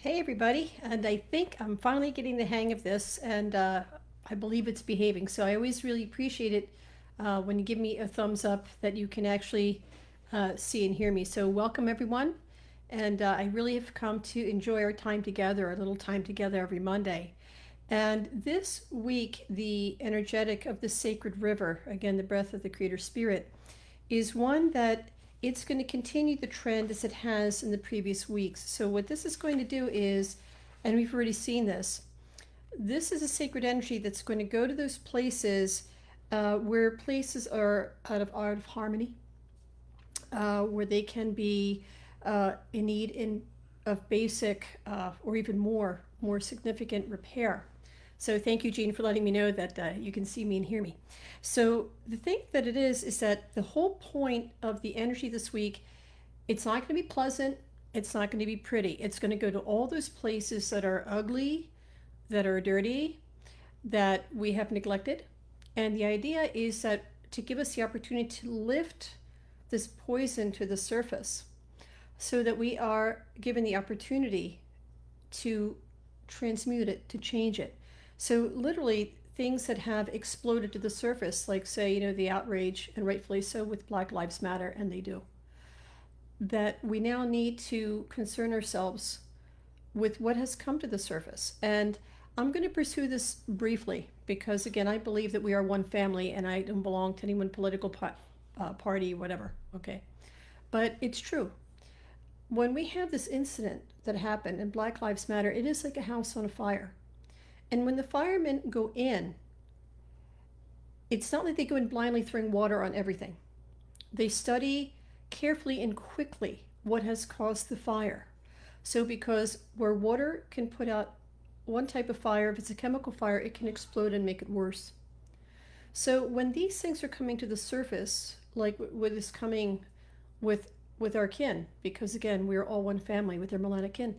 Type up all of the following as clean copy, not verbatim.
Hey everybody, and I think I'm finally getting the hang of this, and I believe it's behaving. So I always really appreciate it when you give me a thumbs up that you can actually see and hear me. So welcome everyone, and I really have come to enjoy our time together, our little time together every Monday. And this week, the energetic of the sacred river, again, the breath of the Creator Spirit, is one that it's going to continue the trend as it has in the previous weeks. So, what this is going to do is, and we've already seen this is a sacred energy that's going to go to those places where places are out of harmony, where they can be in need of basic or even more significant repair. So thank you, Jean, for letting me know that you can see me and hear me. So the thing that it is that the whole point of the energy this week, it's not going to be pleasant. It's not going to be pretty. It's going to go to all those places that are ugly, that are dirty, that we have neglected. And the idea is that to give us the opportunity to lift this poison to the surface so that we are given the opportunity to transmute it, to change it. So literally things that have exploded to the surface, like say, the outrage, and rightfully so, with Black Lives Matter, and they do, that we now need to concern ourselves with what has come to the surface. And I'm going to pursue this briefly because, again, I believe that we are one family and I don't belong to any one political party, whatever, okay? But it's true. When we have this incident that happened in Black Lives Matter, it is like a house on fire. And when the firemen go in, it's not like they go in blindly throwing water on everything. They study carefully and quickly what has caused the fire. So because where water can put out one type of fire, if it's a chemical fire, it can explode and make it worse. So when these things are coming to the surface, like what is coming with our kin, because again, we're all one family with our melanic kin,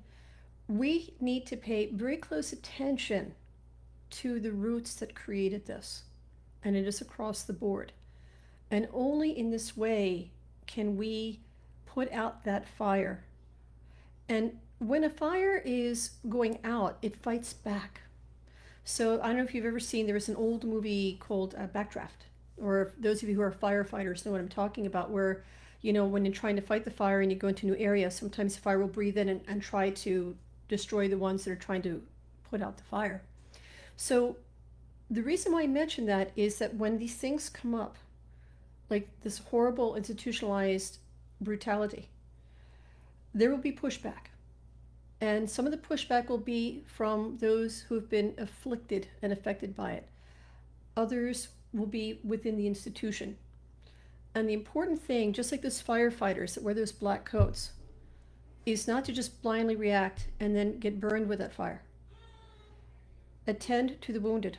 we need to pay very close attention to the roots that created this. And it is across the board. And only in this way can we put out that fire. And when a fire is going out, it fights back. So I don't know if you've ever seen, there was an old movie called Backdraft, or those of you who are firefighters know what I'm talking about, where, when you're trying to fight the fire and you go into a new area, sometimes the fire will breathe in and try to destroy the ones that are trying to put out the fire. So the reason why I mention that is that when these things come up, like this horrible institutionalized brutality, there will be pushback. And some of the pushback will be from those who have been afflicted and affected by it. Others will be within the institution. And the important thing, just like those firefighters that wear those black coats, is not to just blindly react and then get burned with that fire. Attend to the wounded.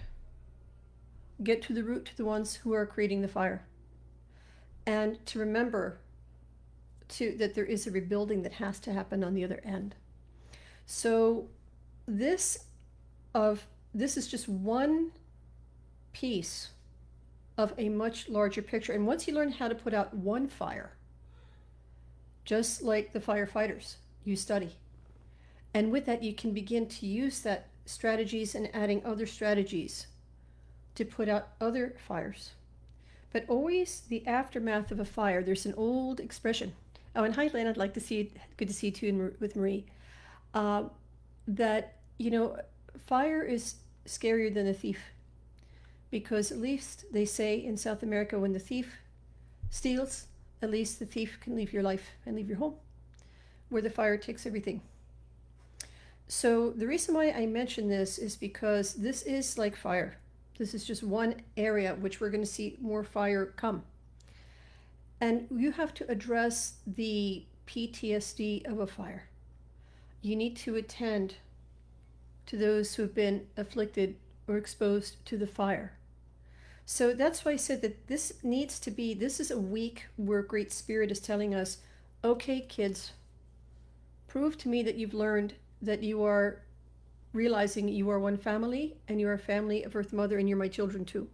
Get to the root, to the ones who are creating the fire. And to remember that there is a rebuilding that has to happen on the other end. So this is just one piece of a much larger picture. And once you learn how to put out one fire, just like the firefighters, you study. And with that, you can begin to use that strategies and adding other strategies to put out other fires. But always the aftermath of a fire, there's an old expression. Oh, and hi, Lynn, I'd like to see you. Good to see you too with Marie. That, fire is scarier than a thief. Because at least they say in South America, when the thief steals, at least the thief can leave your life and leave your home, where the fire takes everything. So the reason why I mention this is because this is like fire. This is just one area which we're going to see more fire come. And you have to address the PTSD of a fire. You need to attend to those who have been afflicted or exposed to the fire. So that's why I said that this is a week where Great Spirit is telling us, okay, kids, prove to me that you've learned, that you are realizing you are one family and you are a family of Earth Mother and you're my children too.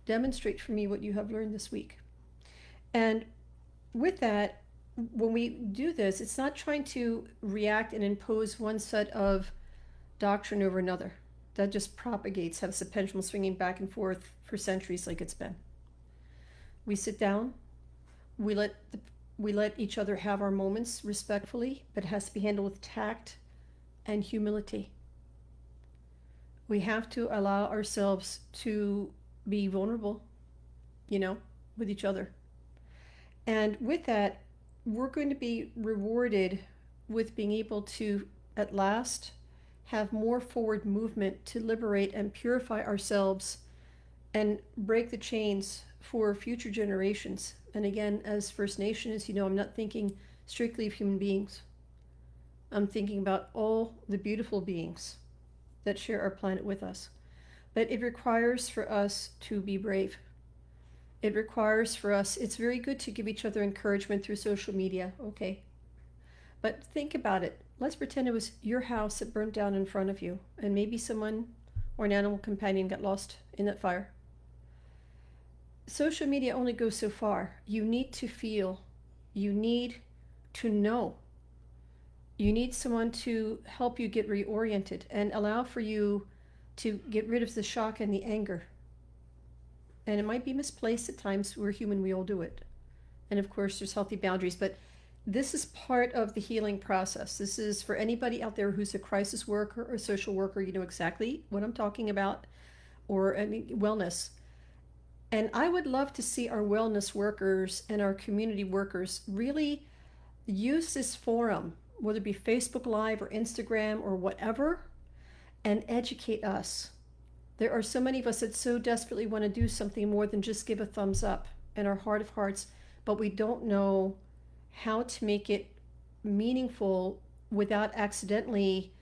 Demonstrate for me what you have learned this week. And with that, when we do this, it's not trying to react and impose one set of doctrine over another. That just propagates, has the pendulum swinging back and forth for centuries like it's been. We sit down, we let the, we let each other have our moments respectfully, but it has to be handled with tact and humility. We have to allow ourselves to be vulnerable, with each other. And with that, we're going to be rewarded with being able to, at last, have more forward movement to liberate and purify ourselves and break the chains for future generations. And again, as First Nation, as you know, I'm not thinking strictly of human beings. I'm thinking about all the beautiful beings that share our planet with us. But it requires for us to be brave. It requires for us, it's very good to give each other encouragement through social media, okay. But think about it. Let's pretend it was your house that burnt down in front of you, and maybe someone or an animal companion got lost in that fire. Social media only goes so far. You need to feel, you need to know. You need someone to help you get reoriented and allow for you to get rid of the shock and the anger. And it might be misplaced at times. We're human, we all do it. And of course, there's healthy boundaries, but this is part of the healing process. This is for anybody out there who's a crisis worker or social worker, you know exactly what I'm talking about, or any wellness. And I would love to see our wellness workers and our community workers really use this forum, whether it be Facebook Live or Instagram or whatever, and educate us. There are so many of us that so desperately want to do something more than just give a thumbs up in our heart of hearts, but we don't know how to make it meaningful without accidentally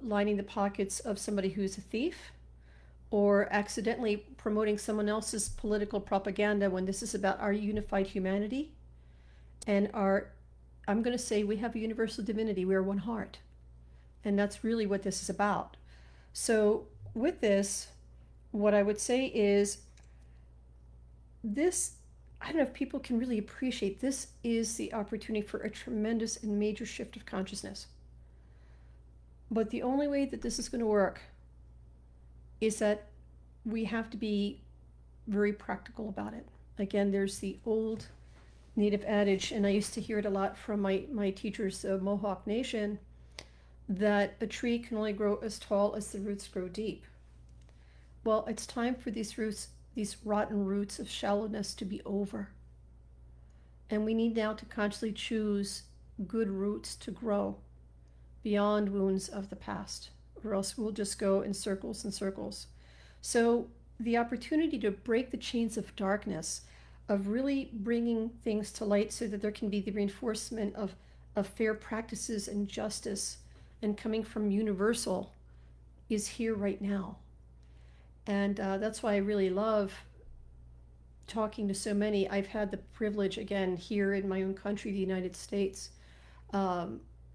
lining the pockets of somebody who's a thief or accidentally promoting someone else's political propaganda when this is about our unified humanity and our, I'm going to say, we have a universal divinity. We are one heart. And that's really what this is about. So with this, what I would say is this, I don't know if people can really appreciate, this is the opportunity for a tremendous and major shift of consciousness. But the only way that this is going to work is that we have to be very practical about it. Again, there's the old native adage, and I used to hear it a lot from my teachers of Mohawk Nation, that a tree can only grow as tall as the roots grow deep. Well, it's time for these roots, these rotten roots of shallowness, to be over. And we need now to consciously choose good roots to grow beyond wounds of the past, or else we'll just go in circles and circles. So the opportunity to break the chains of darkness, of really bringing things to light so that there can be the reinforcement of fair practices and justice and coming from universal, is here right now. And that's why I really love talking to so many. I've had the privilege, again, here in my own country, the United States,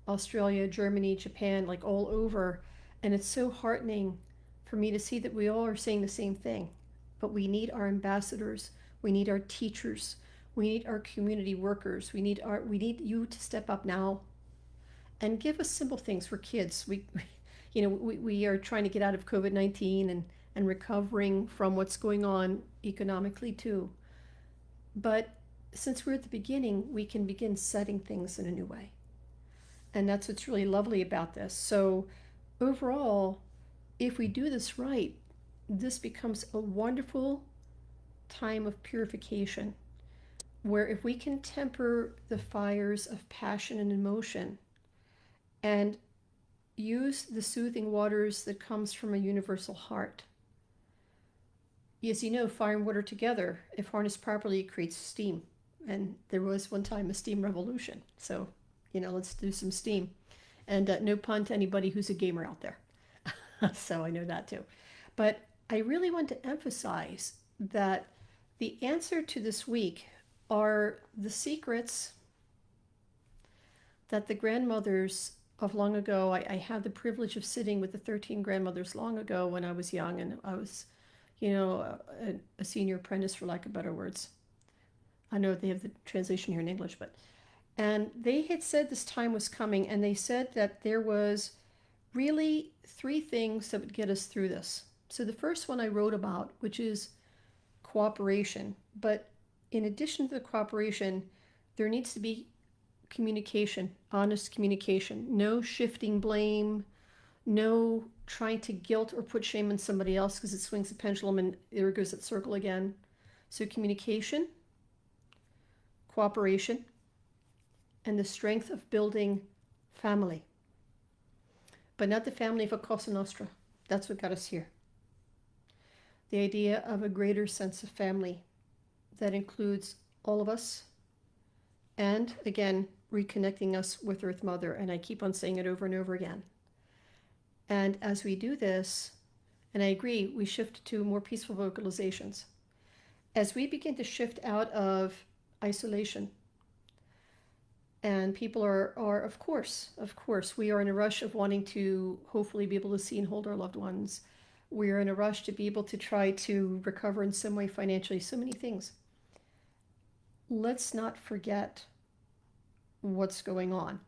Australia, Germany, Japan, like all over. And it's so heartening for me to see that we all are saying the same thing. But we need our ambassadors. We need our teachers. We need our community workers. We need you to step up now and give us simple things for kids. We are trying to get out of COVID-19 and recovering from what's going on economically too. But since we're at the beginning, we can begin setting things in a new way. And that's what's really lovely about this. So overall, if we do this right, this becomes a wonderful time of purification, where if we can temper the fires of passion and emotion and use the soothing waters that comes from a universal heart. As you know, fire and water together, if harnessed properly, creates steam. And there was one time a steam revolution. So, let's do some steam. And no pun to anybody who's a gamer out there. So I know that too. But I really want to emphasize that the answer to this week are the secrets that the grandmothers of long ago, I had the privilege of sitting with the 13 grandmothers long ago when I was young, and I was, a senior apprentice, for lack of better words. I know they have the translation here in English, but And they had said this time was coming, and they said that there was really three things that would get us through this. So the first one I wrote about, which is cooperation. But in addition to the cooperation, there needs to be communication, honest communication. No shifting blame, no trying to guilt or put shame on somebody else because it swings the pendulum and there goes that circle again. So communication, cooperation, and the strength of building family. But not the family of a Cosa Nostra. That's what got us here. The idea of a greater sense of family that includes all of us, and again, reconnecting us with Earth Mother. And I keep on saying it over and over again. And as we do this, and I agree, we shift to more peaceful vocalizations. As we begin to shift out of isolation, and people are of course, we are in a rush of wanting to hopefully be able to see and hold our loved ones. We're in a rush to be able to try to recover in some way financially, so many things. Let's not forget what's going on.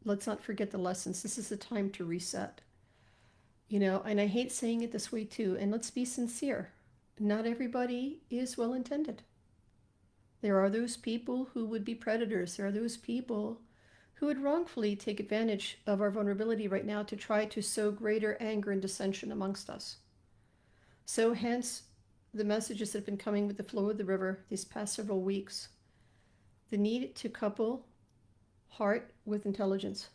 Let's not forget the lessons. This is the time to reset. You know, and I hate saying it this way too, and let's be sincere. Not everybody is well intended. There are those people who would be predators. There are those people who would wrongfully take advantage of our vulnerability right now to try to sow greater anger and dissension amongst us. So hence the messages that have been coming with the flow of the river these past several weeks. The need to couple heart with intelligence.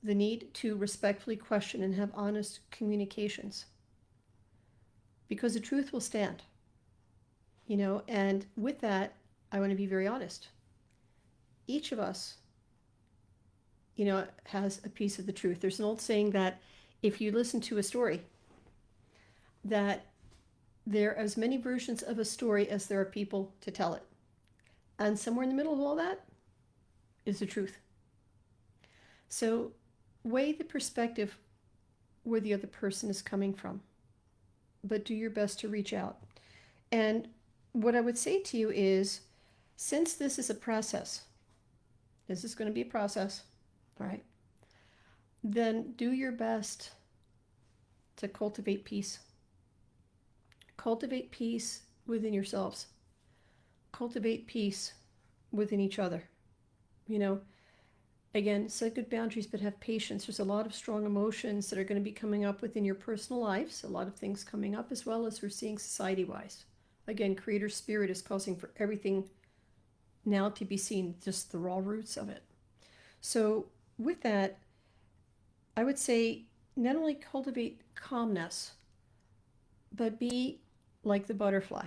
The need to respectfully question and have honest communications. Because the truth will stand. You know, and with that, I want to be very honest. Each of us, you know, has a piece of the truth. There's an old saying that if you listen to a story, that there are as many versions of a story as there are people to tell it. And somewhere in the middle of all that is the truth. So weigh the perspective where the other person is coming from, but do your best to reach out. And what I would say to you is, since this is a process, this is going to be a process, all right, then do your best to cultivate peace. Cultivate peace within yourselves. Cultivate peace within each other. You know, again, set good boundaries, but have patience. There's a lot of strong emotions that are going to be coming up within your personal lives, a lot of things coming up, as well as we're seeing society-wise. Again, Creator Spirit is causing for everything now to be seen, just the raw roots of it. So with that, I would say not only cultivate calmness, but be like the butterfly.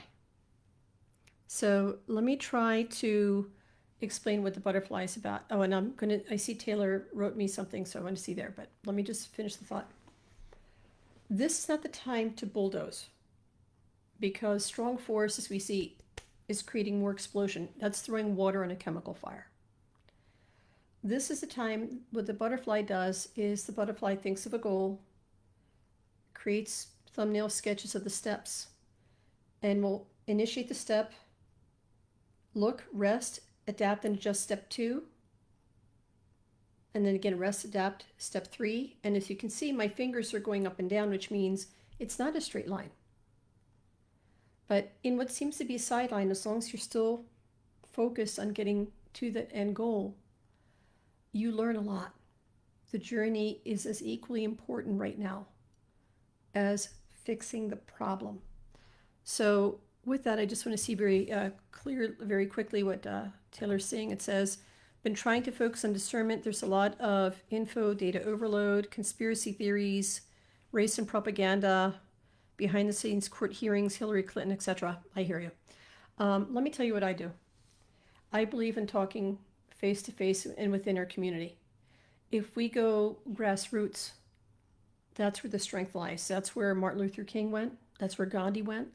So let me try to explain what the butterfly is about. Oh, and I see Taylor wrote me something, so I want to see there, but let me just finish the thought. This is not the time to bulldoze, because strong force, as we see, is creating more explosion. That's throwing water on a chemical fire. This is the time, what the butterfly does is the butterfly thinks of a goal, creates thumbnail sketches of the steps, and will initiate the step, look, rest, adapt, and adjust step 2. And then again, rest, adapt, step 3. And as you can see, my fingers are going up and down, which means it's not a straight line. But in what seems to be a sideline, as long as you're still focused on getting to the end goal, you learn a lot. The journey is as equally important right now as fixing the problem. So with that, I just want to see very clear, very quickly what Taylor's saying. It says, been trying to focus on discernment. There's a lot of info, data overload, conspiracy theories, race and propaganda, behind the scenes court hearings, Hillary Clinton, etc. I hear you. Let me tell you what I do. I believe in talking face to face and within our community. If we go grassroots, that's where the strength lies. That's where Martin Luther King went. That's where Gandhi went.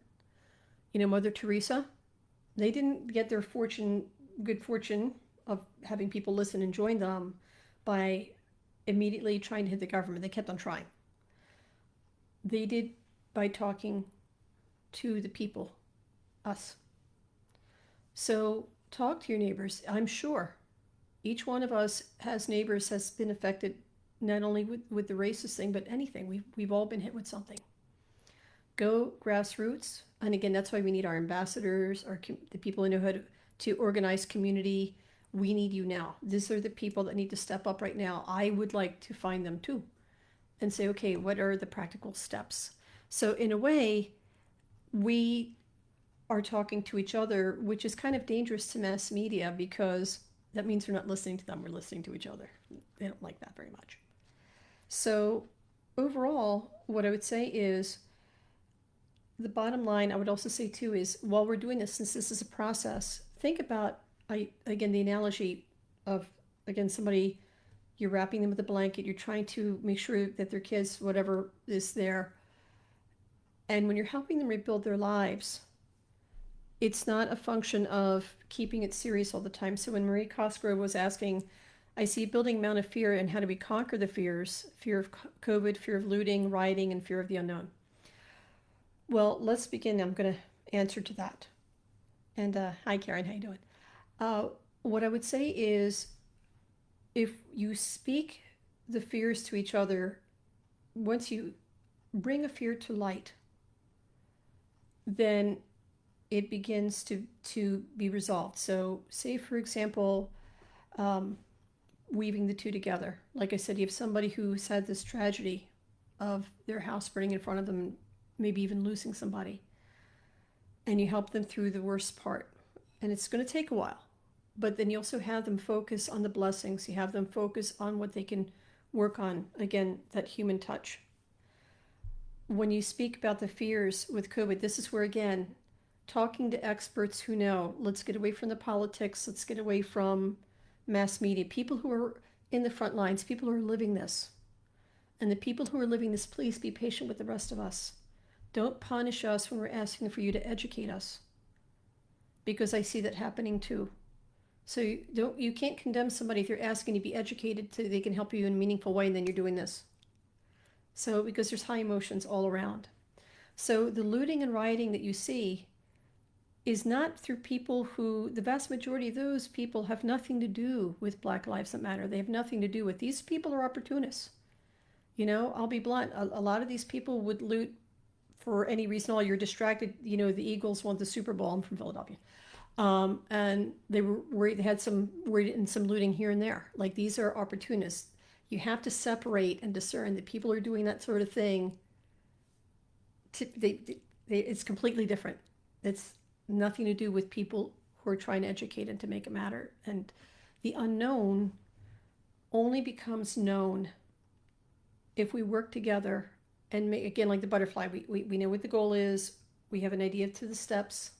You know, Mother Teresa, they didn't get their good fortune of having people listen and join them by immediately trying to hit the government. They kept on trying. They did by talking to the people, us. So talk to your neighbors. I'm sure each one of us has neighbors has been affected not only with the racist thing, but anything. We've all been hit with something. Go grassroots. And again, that's why we need our ambassadors, the people who know how to organize community. We need you now. These are the people that need to step up right now. I would like to find them too and say, okay, what are the practical steps? So in a way, we are talking to each other, which is kind of dangerous to mass media because that means we're not listening to them, we're listening to each other. They don't like that very much. So overall, what I would say is the bottom line, I would also say too, is while we're doing this, since this is a process, think about, again, the analogy of, again, somebody, you're wrapping them with a blanket, you're trying to make sure that their kids, whatever is there, and when you're helping them rebuild their lives, it's not a function of keeping it serious all the time. So when Marie Cosgrove was asking, I see a building amount of fear, and how do we conquer the fears? Fear of COVID, fear of looting, rioting, and fear of the unknown. Well, let's begin. I'm going to answer to that. And hi, Karen, how you doing? What I would say is, if you speak the fears to each other, once you bring a fear to light, then it begins to be resolved. So say, for example, weaving the two together. Like I said, you have somebody who's had this tragedy of their house burning in front of them, maybe even losing somebody, and you help them through the worst part. And it's going to take a while, but then you also have them focus on the blessings. You have them focus on what they can work on. Again, that human touch. When you speak about the fears with COVID, this is where, again, talking to experts who know, let's get away from the politics, let's get away from mass media, people who are in the front lines, people who are living this. And the people who are living this, please be patient with the rest of us. Don't punish us when we're asking for you to educate us, because I see that happening too. So you can't condemn somebody if you're asking to be educated so they can help you in a meaningful way, and then you're doing this. So because there's high emotions all around. So the looting and rioting that you see is not through people who, the vast majority of those people have nothing to do with Black Lives Matter. They have nothing to do with, these people are opportunists. You know, I'll be blunt. A lot of these people would loot for any reason. All you're distracted. You know, the Eagles won the Super Bowl. I'm from Philadelphia. And they were worried, they had some worried and some looting here and there. Like, these are opportunists. You have to separate and discern that people are doing that sort of thing. It's completely different. It's nothing to do with people who are trying to educate and to make it matter. And the unknown only becomes known if we work together and make, again, like the butterfly, we know what the goal is. We have an idea to the steps.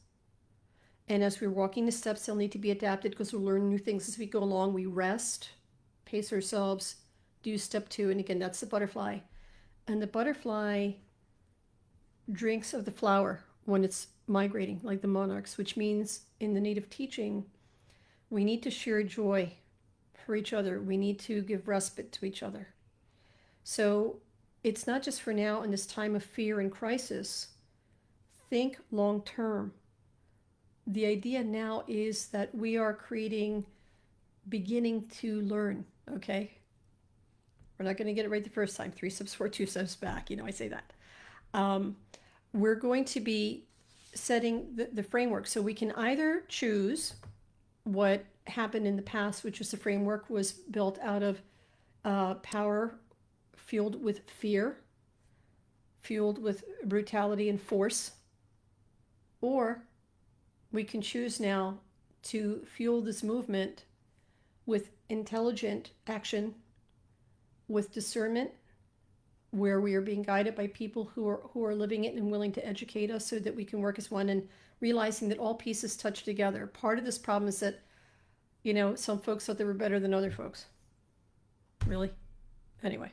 And as we're walking the steps, they'll need to be adapted because we'll learn new things as we go along. We rest, pace ourselves, do step 2. And again, that's the butterfly. And the butterfly drinks of the flower when it's migrating, like the monarchs, which means in the native teaching, we need to share joy for each other. We need to give respite to each other. So it's not just for now in this time of fear and crisis. Think long term. The idea now is that we are beginning to learn, okay? We're not going to get it right the first time. 3 steps forward, 2 steps back. You know, I say that. We're going to be setting the framework. So we can either choose what happened in the past, which was the framework was built out of power fueled with fear, fueled with brutality and force, or we can choose now to fuel this movement with intelligent action, with discernment, where we are being guided by people who are living it and willing to educate us so that we can work as one, and realizing that all pieces touch together. Part of this problem is that, you know, some folks thought they were better than other folks. Really? Anyway.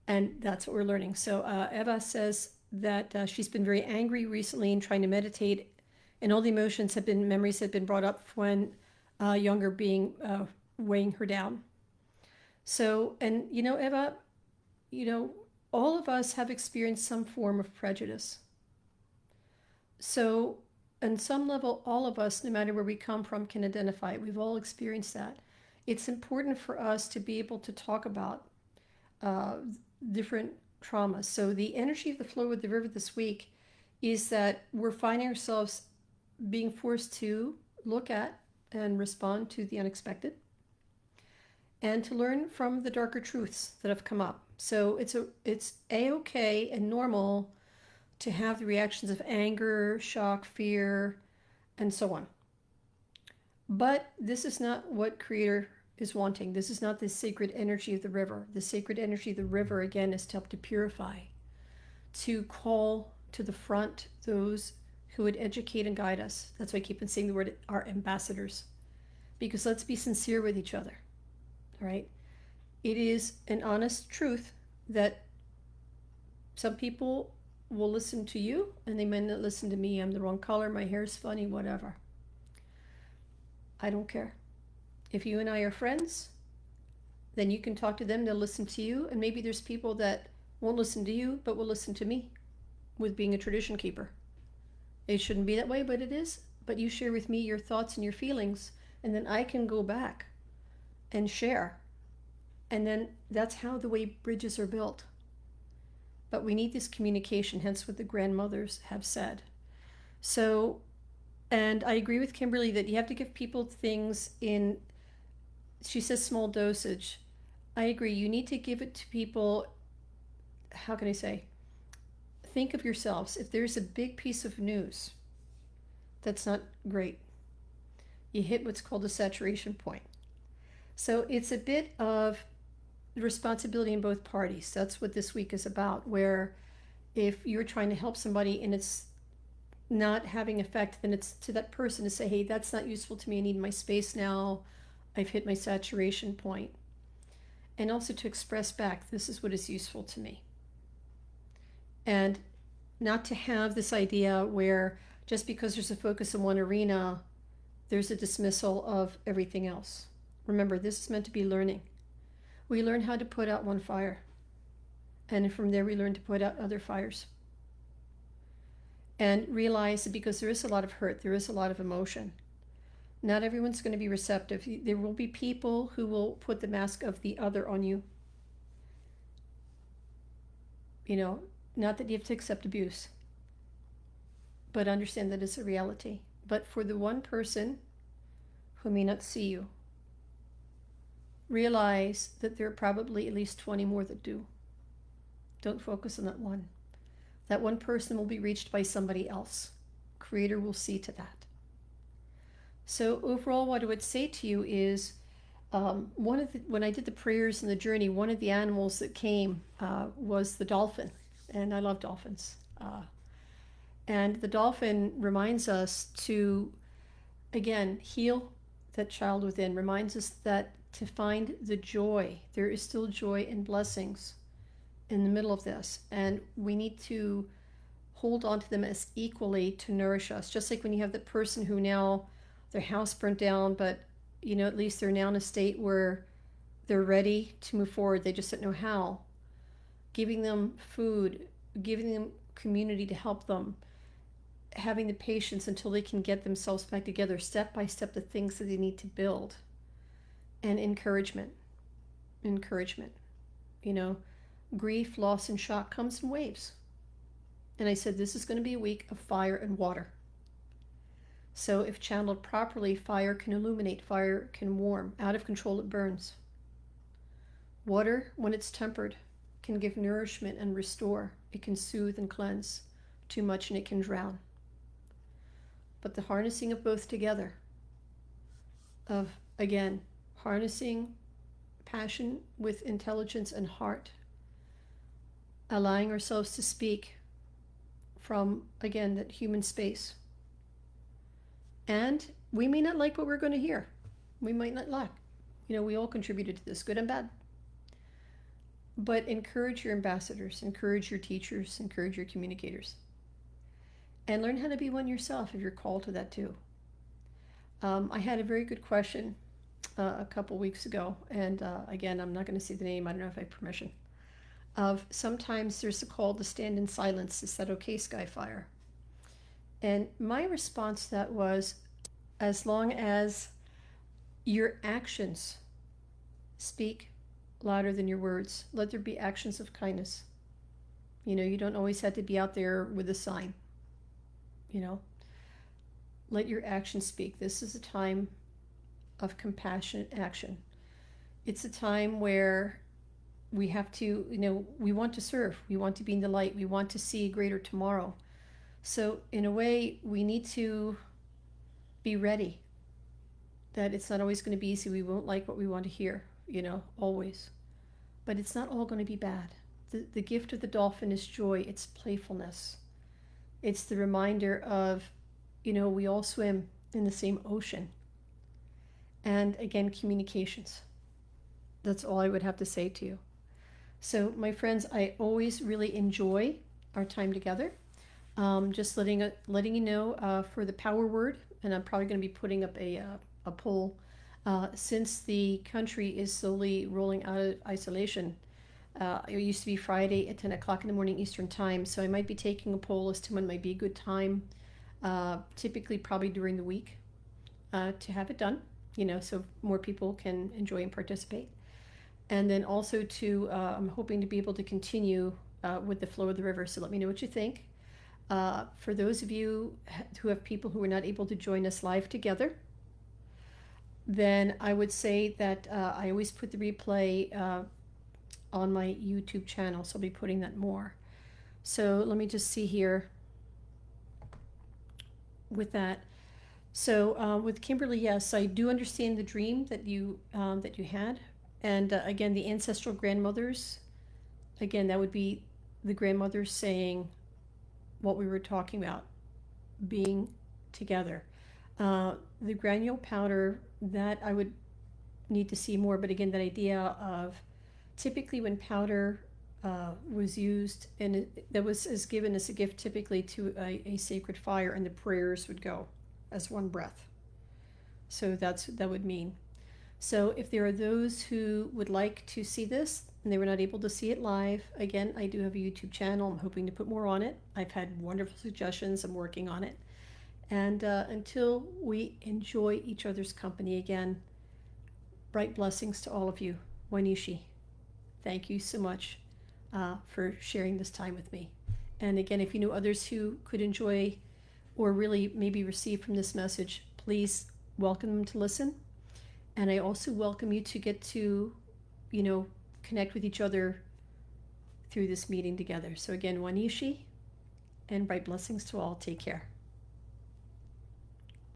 And that's what we're learning. So Eva says that she's been very angry recently and trying to meditate, and all the emotions memories have been brought up when younger, being weighing her down. So, and you know, Eva, you know, all of us have experienced some form of prejudice. So on some level, all of us, no matter where we come from, can identify it. We've all experienced that. It's important for us to be able to talk about uh, different traumas. So the energy of the flow with the river this week is that we're finding ourselves being forced to look at and respond to the unexpected and to learn from the darker truths that have come up. So it's a-okay and normal to have the reactions of anger, shock, fear, and so on. But this is not what Creator is wanting. This is not the sacred energy of the river. The sacred energy of the river, again, is to help to purify, to call to the front those who would educate and guide us. That's why I keep on saying the word our ambassadors. Because let's be sincere with each other, all right? It is an honest truth that some people will listen to you and they may not listen to me. I'm the wrong color, my hair's funny, whatever. I don't care. If you and I are friends, then you can talk to them, they'll listen to you, and maybe there's people that won't listen to you but will listen to me with being a tradition keeper. It shouldn't be that way, but it is. But you share with me your thoughts and your feelings, and then I can go back and share. And then that's how the way bridges are built. But we need this communication, hence what the grandmothers have said. So, and I agree with Kimberly that you have to give people things in, she says small dosage. I agree. You need to give it to people, how can I say? Think of yourselves. If there's a big piece of news that's not great, you hit what's called a saturation point. So it's a bit of responsibility in both parties. That's what this week is about, where if you're trying to help somebody and it's not having effect, then it's to that person to say, hey, that's not useful to me. I need my space now. I've hit my saturation point. And also to express back, this is what is useful to me. And not to have this idea where just because there's a focus in one arena, there's a dismissal of everything else. Remember, this is meant to be learning. We learn how to put out one fire. And from there, we learn to put out other fires. And realize that because there is a lot of hurt, there is a lot of emotion. Not everyone's going to be receptive. There will be people who will put the mask of the other on you. You know, not that you have to accept abuse, but understand that it's a reality. But for the one person who may not see you, realize that there are probably at least 20 more that do. Don't focus on that one. That one person will be reached by somebody else. Creator will see to that. So overall, what I would say to you is, when I did the prayers and the journey, one of the animals that came was the dolphin, and I love dolphins. And the dolphin reminds us to, again, heal that child within. Reminds us that to find the joy, there is still joy and blessings in the middle of this, and we need to hold on to them as equally to nourish us. Just like when you have the person who now their house burnt down, but at least they're now in a state where they're ready to move forward, they just don't know how. Giving them food, giving them community to help them, having the patience until they can get themselves back together, step by step, the things that they need to build. And encouragement. Grief, loss, and shock comes in waves. And I said, this is going to be a week of fire and water. So if channeled properly, fire can illuminate, fire can warm. Out of control, it burns. Water, when it's tempered, can give nourishment and restore. It can soothe and cleanse. Too much and it can drown. But the harnessing of both together, of, again, harnessing passion with intelligence and heart, allowing ourselves to speak from, again, that human space. And we may not like what we're going to hear. We might not like. We all contributed to this, good and bad. But encourage your ambassadors, encourage your teachers, encourage your communicators. And learn how to be one yourself if you're called to that too. I had a very good question a couple weeks ago, and again, I'm not going to say the name, I don't know if I have permission, of sometimes there's a call to stand in silence. Is that okay, Skyfire? And my response to that was, as long as your actions speak louder than your words, let there be actions of kindness. You don't always have to be out there with a sign. you know let your actions speak. This is a time of compassionate action. It's a time where we have to, we want to serve, we want to be in the light, we want to see a greater tomorrow. So in a way, we need to be ready that it's not always going to be easy. We won't like what we want to hear, always. But it's not all going to be bad. The gift of the dolphin is joy, it's playfulness. It's the reminder of, we all swim in the same ocean. And again, communications. That's all I would have to say to you. So, my friends, I always really enjoy our time together. Just letting you know, for the power word, and I'm probably going to be putting up a poll. Since the country is slowly rolling out of isolation, it used to be Friday at 10 o'clock in the morning Eastern time, so I might be taking a poll as to when might be a good time, typically probably during the week, to have it done, so more people can enjoy and participate. And then also I'm hoping to be able to continue with the flow of the river, so let me know what you think. For those of you who have people who are not able to join us live together, then I would say that I always put the replay on my YouTube channel, so I'll be putting that more. So let me just see here with that. So with Kimberly, yes, I do understand the dream that you had, and again, the ancestral grandmothers. Again, that would be the grandmothers saying what we were talking about, being together. The granule powder, that I would need to see more, but again, that idea of typically when powder was used, and that was given as a gift typically to a sacred fire, and the prayers would go as one breath. So that would mean. So if there are those who would like to see this and they were not able to see it live, again, I do have a YouTube channel. I'm hoping to put more on it. I've had wonderful suggestions. I'm working on it. And until we enjoy each other's company again, bright blessings to all of you. Wanishi, thank you so much for sharing this time with me. And again, if you know others who could enjoy or really maybe receive from this message, please welcome them to listen. And I also welcome you to get to, connect with each other through this meeting together. So again, Wanishi, and bright blessings to all. Take care.